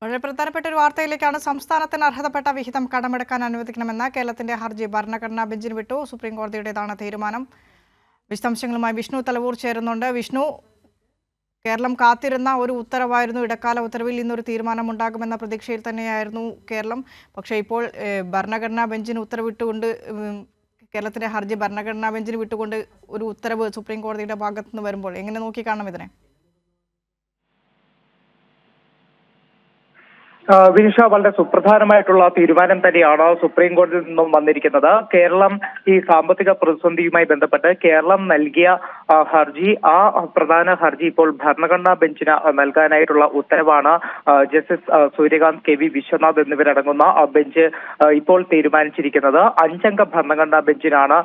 വളരെ പ്രധാനപ്പെട്ട ഒരു വാർത്തയിലേക്കാണ്. സംസ്ഥാനത്തിന് അർഹതപ്പെട്ട വിഹിതം കടമെടുക്കാൻ അനുവദിക്കണമെന്ന കേരളത്തിന്റെ ഹർജി ഭരണഘടനാ ബെഞ്ചിന് വിട്ടു. സുപ്രീം കോടതിയുടേതാണ് തീരുമാനം. വിശദാംശങ്ങളുമായി വിഷ്ണു തലവൂർ ചേരുന്നുണ്ട്. വിഷ്ണു, കേരളം കാത്തിരുന്ന ഒരു ഉത്തരവായിരുന്നു. ഇടക്കാല ഉത്തരവിൽ ഇന്നൊരു തീരുമാനമുണ്ടാകുമെന്ന പ്രതീക്ഷയിൽ തന്നെയായിരുന്നു കേരളം. പക്ഷേ ഇപ്പോൾ ഭരണഘടനാ ബെഞ്ചിന് ഉത്തരവിട്ടുകൊണ്ട് കേരളത്തിന്റെ ഹർജി ഭരണഘടനാ ബെഞ്ചിന് വിട്ടുകൊണ്ട് ഒരു ഉത്തരവ് സുപ്രീം കോടതിയുടെ ഭാഗത്തു നിന്ന് വരുമ്പോൾ എങ്ങനെ നോക്കിക്കാണണം ഇതിനെ? വിനിഷ, വളരെ സുപ്രധാനമായിട്ടുള്ള തീരുമാനം തന്നെയാണ് സുപ്രീം കോടതിയിൽ നിന്നും വന്നിരിക്കുന്നത്. കേരളം ഈ സാമ്പത്തിക പ്രതിസന്ധിയുമായി ബന്ധപ്പെട്ട് കേരളം നൽകിയ ഹർജി, ആ പ്രധാന ഹർജി ഇപ്പോൾ ഭരണഘടനാ ബെഞ്ചിന് നൽകാനായിട്ടുള്ള ഉത്തരവാണ് Justice Surya Kant, K V Viswanath എന്നിവരടങ്ങുന്ന ബെഞ്ച് ഇപ്പോൾ തീരുമാനിച്ചിരിക്കുന്നത്. 5 അംഗ ഭരണഘടനാ ബെഞ്ചിനാണ്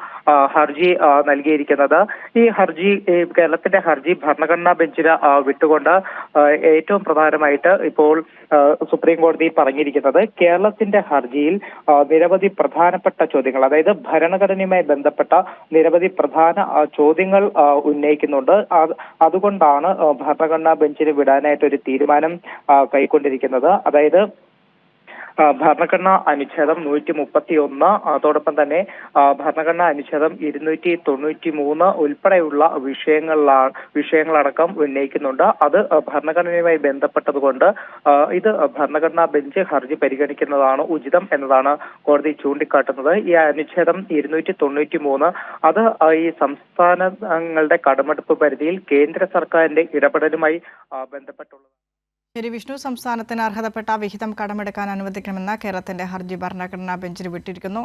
ഹർജി നൽകിയിരിക്കുന്നത്. ഈ ഹർജി, കേരളത്തിന്റെ ഹർജി ഭരണഘടനാ ബെഞ്ചിന് വിട്ടുകൊണ്ട് ഏറ്റവും പ്രധാനമായിട്ട് ഇപ്പോൾ സുപ്രീം കോടതി പറഞ്ഞിരിക്കുന്നത്, കേരളത്തിന്റെ ഹർജിയിൽ നിരവധി പ്രധാനപ്പെട്ട ചോദ്യങ്ങൾ, അതായത് ഭരണഘടനയുമായി ബന്ധപ്പെട്ട നിരവധി പ്രധാന ചോദ്യങ്ങൾ ഉന്നയിക്കുന്നുണ്ട്. അതുകൊണ്ടാണ് ഭരണഘടനാ ബെഞ്ചിന് വിടാനായിട്ട് ഒരു തീരുമാനം കൈക്കൊണ്ടിരിക്കുന്നത്. അതായത് ഭരണഘടനാ അനുച്ഛേദം 131, അതോടൊപ്പം തന്നെ ഭരണഘടനാ അനുച്ഛേദം 293 ഉൾപ്പെടെയുള്ള വിഷയങ്ങളടക്കം ഉന്നയിക്കുന്നുണ്ട്. അത് ഭരണഘടനയുമായി ബന്ധപ്പെട്ടതുകൊണ്ട് ഇത് ഭരണഘടനാ ബെഞ്ച് ഹർജി പരിഗണിക്കുന്നതാണ് ഉചിതം എന്നതാണ് കോടതി ചൂണ്ടിക്കാട്ടുന്നത്. ഈ അനുച്ഛേദം 293 അത് ഈ സംസ്ഥാനങ്ങളുടെ കടമെടുപ്പ് പരിധിയിൽ കേന്ദ്ര സർക്കാരിന്റെ ഇടപെടലുമായി ബന്ധപ്പെട്ടുള്ളത്. ശരി വിഷ്ണു, സംസ്ഥാനത്തിന് അർഹതപ്പെട്ട വിഹിതം കടമെടുക്കാൻ അനുവദിക്കണമെന്ന കേരളത്തിന്റെ ഹർജി ഭരണഘടനാ ബെഞ്ചിന് വിട്ടിരിക്കുന്നു.